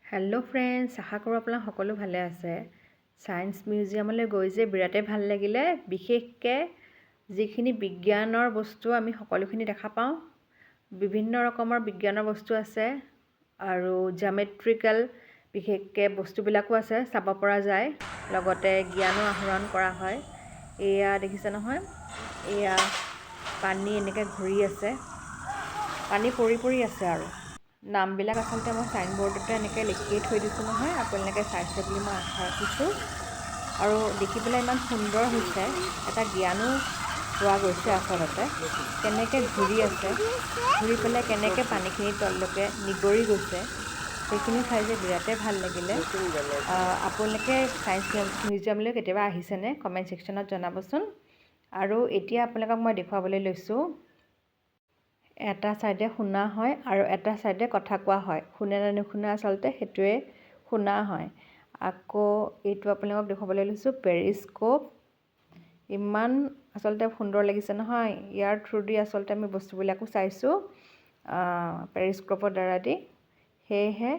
Hello' friends, আশা কৰোঁ আপোনালোক সকলো ভালে আছে। ছায়েন্স মিউজিয়ামলৈ গৈ যে বিৰাটেই ভাল লাগিলে। বিশেষকৈ যিখিনি বিজ্ঞানৰ বস্তু আমি সকলোখিনি দেখা পাওঁ। বিভিন্ন ৰকমৰ বিজ্ঞানৰ বস্তু আছে আৰু জিঅ'মেট্ৰিকেল বিশেষকৈ বস্তুবিলাকো আছে, চাব পৰা যায়। লগতে জ্ঞানো আহৰণ কৰা হয়। এয়া দেখিছে নহয়, এয়া পানী এনেকৈ ঘূৰি আছে, পানী পৰি পৰি আছে আৰু নামবিলাক আচলতে মই চাইনবৰ্ডতে এনেকৈ লিখিয়ে থৈ দিছোঁ নহয়, আপোনালোকে চাইছে বুলি মই আশা ৰাখিছোঁ। আৰু দেখি পেলাই ইমান সুন্দৰ হৈছে, এটা জ্ঞানো পোৱা গৈছে আচলতে। কেনেকৈ ঘূৰি আছে, ঘূৰি পেলাই কেনেকৈ পানীখিনি তললৈকে নিগৰি গৈছে, সেইখিনি চাই যে বিৰাটেই ভাল লাগিলে। আপোনালোকে ছায়েন্স মিউজিয়ামলৈ কেতিয়াবা আহিছেনে? কমেণ্ট ছেকশ্যনত জনাবচোন। আৰু এতিয়া আপোনালোকক মই দেখুৱাবলৈ লৈছোঁ, এটা ছাইডে শুনা হয় আৰু এটা ছাইডে কথা কোৱা হয়। শুনে নে নুশুনে আচলতে সেইটোৱে শুনা হয়। আকৌ এইটো আপোনালোকক দেখুৱাবলৈ লৈছোঁ পেৰিস্কোপ। ইমান আচলতে সুন্দৰ লাগিছে নহয়। ইয়াৰ থ্ৰুদি আচলতে আমি বস্তুবিলাকো চাইছোঁ পেৰিস্কোপৰ দ্বাৰা দি। সেয়েহে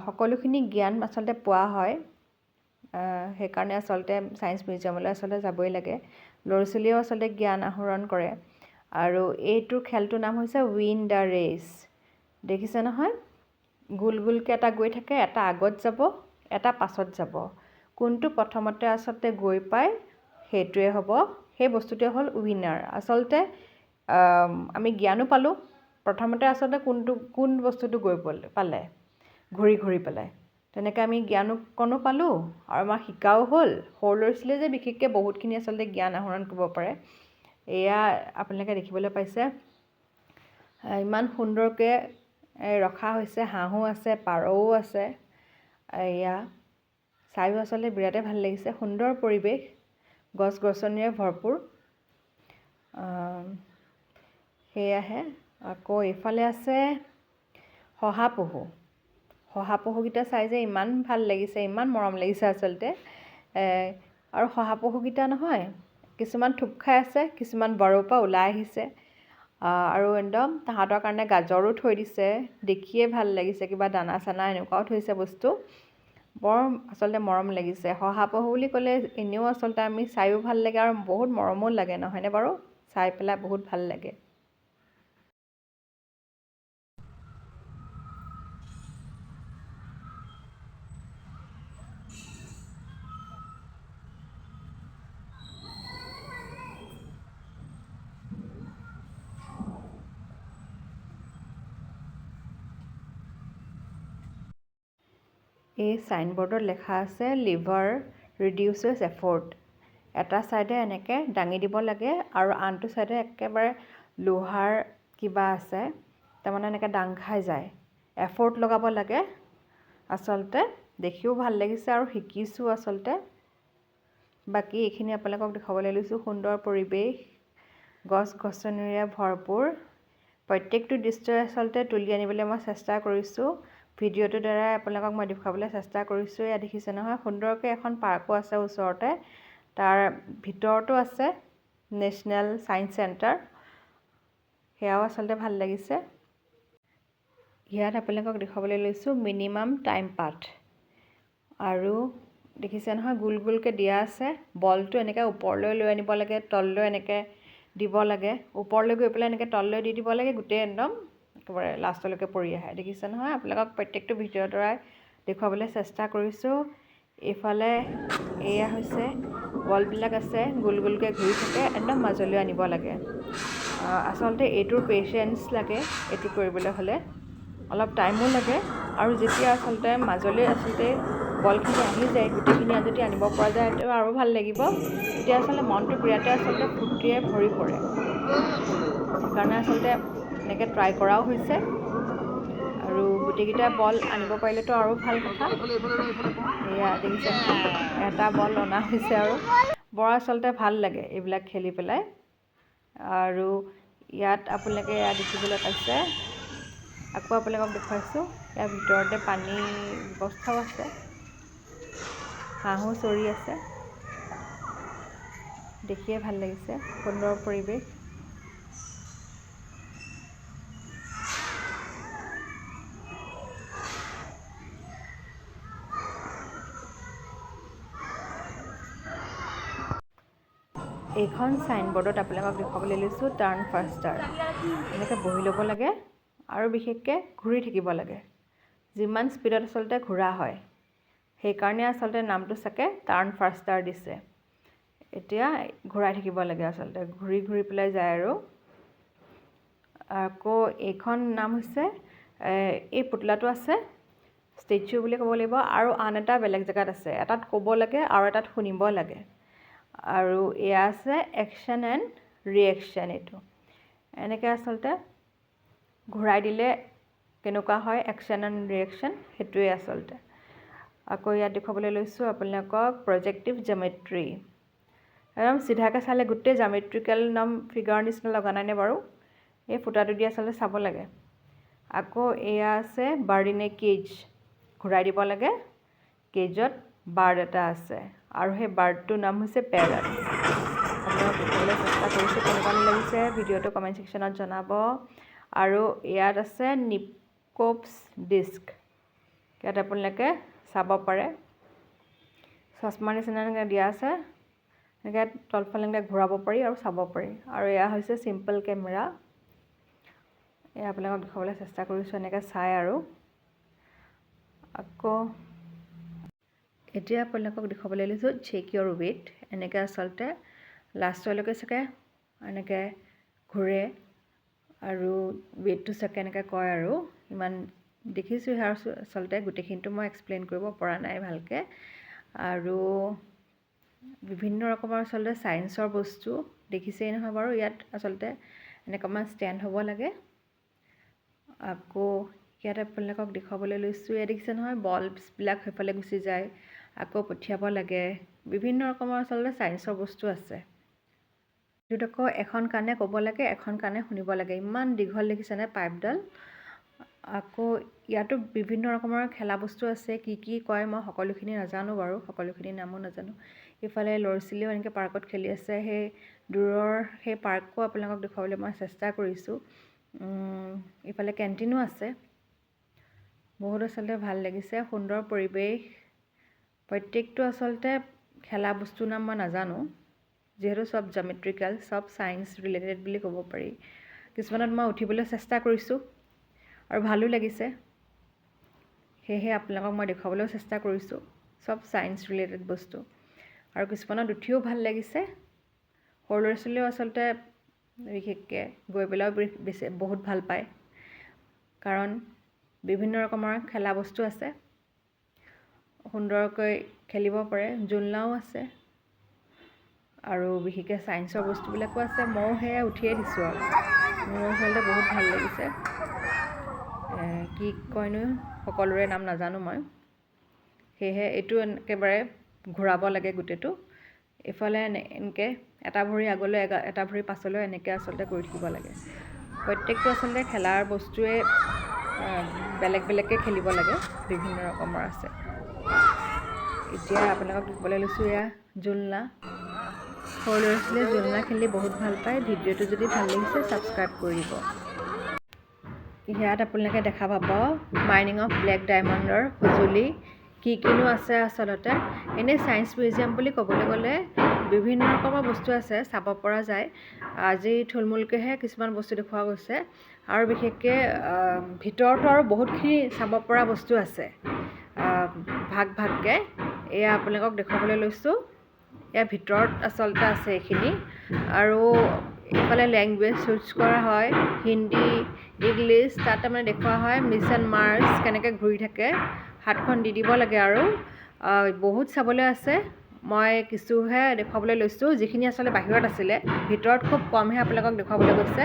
সকলোখিনি জ্ঞান আচলতে পোৱা হয়। সেইকাৰণে আচলতে ছায়েন্স মিউজিয়ামলৈ আচলতে যাবই লাগে। ল'ৰা ছোৱালীয়েও আচলতে জ্ঞান আহৰণ কৰে। আৰু এইটোৰ খেলটোৰ নাম হৈছে উইন দ্য ৰেচ। দেখিছে নহয়, গোল গোলকৈ এটা গৈ থাকে, এটা আগত যাব, এটা পাছত যাব। কোনটো প্ৰথমতে আচলতে গৈ পায় সেইটোৱে হ'ব, সেই বস্তুটোৱে হ'ল উইনাৰ। আচলতে আমি জ্ঞানো পালোঁ। প্ৰথমতে আচলতে কোন বস্তুটো গৈ পালে ঘূৰি ঘূৰি পেলাই, তেনেকৈ আমি জ্ঞানকণো পালোঁ আৰু আমাৰ শিকাও হ'ল। সৰু ল'ৰা ছোৱালীয়ে যে বিশেষকৈ বহুতখিনি আচলতে জ্ঞান আহৰণ কৰিব পাৰে। এয়া আপোনালোকে দেখিবলৈ পাইছে, ইমান সুন্দৰকৈ ৰখা হৈছে। হাঁহো আছে, পাৰও আছে। এয়া চায়ো আচলতে বিৰাটেই ভাল লাগিছে। সুন্দৰ পৰিৱেশ, গছ গছনিৰে ভৰপূৰ। সেয়াহে। আকৌ এইফালে আছে শহাপহু। শহাপহুকেইটা চাই যে ইমান ভাল লাগিছে, ইমান মৰম লাগিছে আচলতে। আৰু শহাপহুকেইটা নহয়, কিছুমান থুপ খাই আছে, কিছুমান বাৰৰ পৰা ওলাই আহিছে। আৰু একদম তাহাঁতৰ কাৰণে গাজৰো থৈ দিছে, দেখিয়ে ভাল লাগিছে। কিবা দানা চানা এনেকুৱাও থৈছে বস্তু, বৰ আচলতে মৰম লাগিছে। শহাপহু বুলি ক'লে এনেও আচলতে আমি চায়ো ভাল লাগে আৰু বহুত মৰমো লাগে, নহয়নে বাৰু? চাই পেলাই বহুত ভাল লাগে। এই ছাইনবৰ্ডত লেখা আছে লিভাৰ ৰিডিউচেছ এফৰ্ট। এটা ছাইডে এনেকৈ দাঙি দিব লাগে আৰু আনটো ছাইডে একেবাৰে লোহাৰ কিবা আছে, তাৰমানে এনেকৈ দাং খাই যায়। এফৰ্ট লগাব লাগে আচলতে। দেখিও ভাল লাগিছে আৰু শিকিছোঁ আচলতে। বাকী এইখিনি আপোনালোকক দেখুৱাবলৈ লৈছোঁ। সুন্দৰ পৰিৱেশ, গছ গছনিৰে ভৰপূৰ। প্ৰত্যেকটো দৃশ্যই আচলতে তুলি আনিবলৈ মই চেষ্টা কৰিছোঁ। ভিডিঅ'টোৰ দ্বাৰাই আপোনালোকক মই দেখুৱাবলৈ চেষ্টা কৰিছোঁ। এয়া দেখিছে নহয়, সুন্দৰকৈ এখন পাৰ্কো আছে ওচৰতে। তাৰ ভিতৰতো আছে নেশ্যনেল ছায়েন্স চেণ্টাৰ, সেয়াও আচলতে ভাল লাগিছে। ইয়াত আপোনালোকক দেখুৱাবলৈ লৈছোঁ মিনিমাম টাইম পাথ। আৰু দেখিছে নহয়, গোল গোলকৈ দিয়া আছে। বলটো এনেকৈ ওপৰলৈ লৈ আনিব লাগে, তললৈ এনেকৈ দিব লাগে। ওপৰলৈ গৈ পেলাই এনেকৈ তললৈ দি দিব লাগে, গোটেই একদম একেবাৰে লাষ্টলৈকে পৰি আহে। দেখিছে নহয়, আপোনালোকক প্ৰত্যেকটো ভিডিঅ'ৰ দ্বাৰাই দেখুৱাবলৈ চেষ্টা কৰিছোঁ। এইফালে এয়া হৈছে বলবিলাক আছে, গোল গোলকৈ ঘূৰি থাকে, একদম মাজলৈ আনিব লাগে। আচলতে এইটোৰ পেচেঞ্চ লাগে, এইটো কৰিবলৈ হ'লে অলপ টাইমো লাগে। আৰু যেতিয়া আচলতে মাজলৈ আচলতে বলখিনি আহি যায়, গোটেইখিনি যদি আনিব পৰা যায় তেতিয়া আৰু ভাল লাগিব। তেতিয়া আচলতে মনটো বিৰাটেই আচলতে ফূৰ্তিৰে ভৰি পৰে। সেইকাৰণে আচলতে এনেকৈ ট্ৰাই কৰাও হৈছে। আৰু গোটেইকেইটা বল আনিব পাৰিলেতো আৰু ভাল কথা। এয়া দেখিছে নহয়, এটা বল অনা হৈছে আৰু বৰ আচলতে ভাল লাগে এইবিলাক খেলি পেলাই। আৰু ইয়াত আপোনালোকে এয়া দেখিবলৈ পাইছে, আকৌ আপোনালোকক দেখুৱাইছোঁ। ইয়াৰ ভিতৰতে পানীৰ ব্যৱস্থাও আছে, হাঁহো চৰি আছে। দেখিয়ে ভাল লাগিছে, সুন্দৰ পৰিৱেশ। এইখন চাইনবোৰ্ডত আপোনালোকক দেখুৱাবলৈ লৈছোঁ টাৰ্ণ ফাষ্টাৰ। এনেকৈ বহি ল'ব লাগে আৰু বিশেষকৈ ঘূৰি থাকিব লাগে। যিমান স্পীডত আচলতে ঘূৰা হয় সেইকাৰণে আচলতে নামটো চাগে টাৰ্ণ ফাষ্টাৰ দিছে। এতিয়া ঘূৰাই থাকিব লাগে আচলতে, ঘূৰি ঘূৰি পেলাই যায় আৰু। আকৌ এইখন নাম হৈছে এই পুতলাটো আছে ষ্টেচু বুলি ক'ব লাগিব, আৰু আন এটা বেলেগ জেগাত আছে। এটাত ক'ব লাগে আৰু এটাত শুনিব লাগে। আৰু এয়া আছে একশ্যন এণ্ড ৰিয়েকশ্যন। এইটো এনেকৈ আচলতে ঘূৰাই দিলে কেনেকুৱা হয় একশ্যন এণ্ড ৰিয়েকশ্যন, সেইটোৱে আচলতে। আকৌ ইয়াত দেখুৱাবলৈ লৈছোঁ আপোনালোকক প্ৰজেক্টিভ জমেট্ৰি। একদম চিধাকৈ চালে গোটেই জামেট্ৰিকেল ফিগাৰ নিচিনা লগা নাইনে বাৰু? এই ফুটাটো দি আচলতে চাব লাগে। আকৌ এয়া আছে বাৰ্ড ইন এ কেজ, ঘূৰাই দিব লাগে। কেজত বাৰ্ড এটা আছে আৰু সেই বাৰ্ডটোৰ নাম হৈছে পেৰট। আপোনালোক দেখিবলৈ চেষ্টা কৰিছোঁ, কেনেকুৱা লাগিছে ভিডিঅ'টো কমেণ্ট ছেকশ্যনত জনাব। আৰু ইয়াত আছে নিপকোপছ ডিস্ক, ইয়াত আপোনালোকে চাব পাৰে। চশমা নিচিনা এনেকৈ দিয়া আছে, এনেকৈ তলফালে এনেকৈ ঘূৰাব পাৰি আৰু চাব পাৰি। আৰু এয়া হৈছে চিম্পল কেমেৰা। এয়া আপোনালোকক দেখাবলৈ চেষ্টা কৰিছোঁ এনেকৈ চাই। আৰু আকৌ এতিয়া আপোনালোকক দেখুৱাবলৈ লৈছোঁ চেক ইয়ৰ ৱেইট। এনেকৈ আচলতে লাষ্টলৈকে চাগে এনেকৈ ঘূৰে আৰু ৱেইটটো চাগে এনেকৈ কয় আৰু। ইমান দেখিছোঁ আৰু আচলতে গোটেইখিনিতো মই এক্সপ্লেইন কৰিব পৰা নাই ভালকৈ। আৰু বিভিন্ন ৰকমৰ আচলতে ছায়েন্সৰ বস্তু দেখিছেই নহয় বাৰু। ইয়াত আচলতে এনেকৈ অকণমান ষ্টেণ্ড হ'ব লাগে। আকৌ ইয়াত আপোনালোকক দেখুৱাবলৈ লৈছোঁ, ইয়াত দেখিছে নহয় বল্বছবিলাক সেইফালে গুচি যায়, আকৌ পঠিয়াব লাগে। বিভিন্ন ৰকমৰ আচলতে ছায়েন্সৰ বস্তু আছে। এইটোত আকৌ এখন কাণে ক'ব লাগে, এখন কাণে শুনিব লাগে। ইমান দীঘল দেখিছেনে পাইপডাল। আকৌ ইয়াতো বিভিন্ন ৰকমৰ খেলা বস্তু আছে। কি কি কয় মই সকলোখিনি নাজানো বাৰু, সকলোখিনি নামো নাজানো। ইফালে ল'ৰা ছোৱালীও এনেকৈ পাৰ্কত খেলি আছে। সেই দূৰৰ সেই পাৰ্কো আপোনালোকক দেখুৱাবলৈ মই চেষ্টা কৰিছোঁ। ইফালে কেণ্টিনো আছে। বহুত আচলতে ভাল লাগিছে, সুন্দৰ পৰিৱেশ। প্ৰত্যেকটো আচলতে খেলা বস্তুৰ নাম মই নাজানো, যিহেতু চব জমেট্ৰিকেল, চব ছায়েন্স ৰিলেটেড বুলি ক'ব পাৰি। কিছুমানত মই উঠিবলৈ চেষ্টা কৰিছোঁ আৰু ভালো লাগিছে, সেয়েহে আপোনালোকক মই দেখুৱাবলৈও চেষ্টা কৰিছোঁ। চব ছায়েন্স ৰিলেটেড বস্তু। আৰু কিছুমানত উঠিও ভাল লাগিছে। সৰু ল'ৰা ছোৱালীয়েও আচলতে বিশেষকৈ গৈ পেলাইও বহুত ভাল পায়, কাৰণ বিভিন্ন ৰকমৰ খেলা বস্তু আছে, সুন্দৰকৈ খেলিব পাৰে। জোলনাও আছে আৰু বিশেষকৈ ছায়েন্সৰ বস্তুবিলাকো আছে। ময়ো সেয়া উঠিয়ে দিছোঁ আৰু মোৰ আচলতে বহুত ভাল লাগিছে। কি কয়নো সকলোৰে নাম নাজানো মই, সেয়েহে এইটো একেবাৰে ঘূৰাব লাগে গোটেইটো। ইফালে এনেকৈ এটা ভৰি আগলৈ এটা ভৰি পাছলৈ এনেকৈ আচলতে কৰি থাকিব লাগে। প্ৰত্যেকটো আচলতে খেলাৰ বস্তুৱে বেলেগ বেলেগকৈ খেলিব লাগে, বিভিন্ন ৰকমৰ আছে। এতিয়া আপোনালোকক দেখিবলৈ লৈছোঁ এয়া জোলনা। সৰু ল'ৰা ছোৱালীয়ে জোলনা খেলি বহুত ভাল পায়। ভিডিঅ'টো যদি ভাল লাগিছে ছাবস্ক্ৰাইব কৰি দিব। ইয়াত আপোনালোকে দেখা পাব মাইনিং অফ ব্লেক ডায়মণ্ডৰ সঁজুলি কি কিনো আছে আচলতে। এনেই ছায়েন্স মিউজিয়াম বুলি ক'বলৈ গ'লে বিভিন্ন ৰকমৰ বস্তু আছে, চাব পৰা যায়। আজি থুলমূলকৈহে কিছুমান বস্তু দেখুওৱা গৈছে, আৰু বিশেষকৈ ভিতৰতো আৰু বহুতখিনি চাব পৰা বস্তু আছে ভাগ ভাগকৈ। এয়া আপোনালোকক দেখুৱাবলৈ লৈছোঁ। ইয়াৰ ভিতৰত আচলতে আছে এইখিনি। আৰু এইফালে লেংগুৱেজ চুজ কৰা হয়, হিন্দী, ইংলিছ। তাত তাৰমানে দেখুওৱা হয় মিছন মাৰ্চ কেনেকৈ ঘূৰি থাকে, হাতখন দি দিব লাগে। আৰু বহুত চাবলৈ আছে, মই কিছুহে দেখুৱাবলৈ লৈছোঁ, যিখিনি আচলতে বাহিৰত আছিলে। ভিতৰত খুব কমহে আপোনালোকক দেখুৱাবলৈ গৈছে।